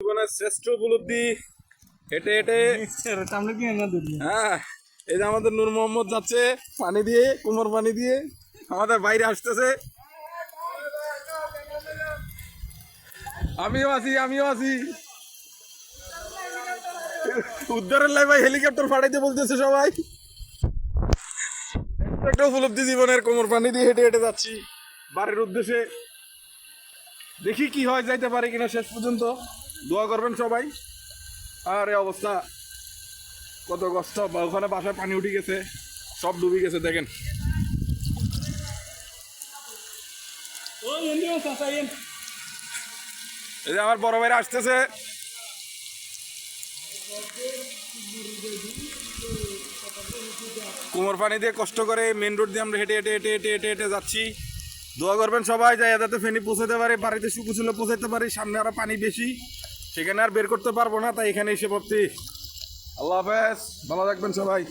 জীবনের শ্রেষ্ঠ উপলব্ধি হেঁটে হেঁটে। হ্যাঁ, এই যে আমাদের নূর মোহাম্মদ যাচ্ছে পানি দিয়ে, কোমর পানি দিয়ে আমাদের বাইরে আসতেছে। আমিও আছি। উদ্ধারের লাই ভাই হেলিকপ্টার ফাটাইতে বলতেছে সবাই। একটা উপলব্ধি জীবনের, কোমর পানি দিয়ে হেঁটে হেঁটে যাচ্ছি বাড়ির উদ্দেশ্যে। দেখি কি হয়, যাইতে পারে কিনা শেষ পর্যন্ত। দোয়া করবেন সবাই। আর এই অবস্থা কত কষ্ট, ওখানে বাসায় পানি উঠে গেছে, সব ডুবে গেছে দেখেন। এই যে আমার বড় ভাইরা আসতেছে। কোমর পানি দিয়ে কষ্ট করে মেন রোড দিয়ে আমরা হেঁটে হেঁটে হেঁটে হেঁটে হেঁটে হেঁটে যাচ্ছি। দোয়া করবেন সবাই, যাই যাতে ফেনী পৌঁছাতে পারে, বাড়িতে শুকুচুলে পৌঁছাতে পারি। সামনে আরো পানি বেশি, সেখানে আর বের করতে পারবো না, তাই এখানে এসে পড়ছি। আল্লাহ হাফেজ, ভালো থাকবেন সবাই।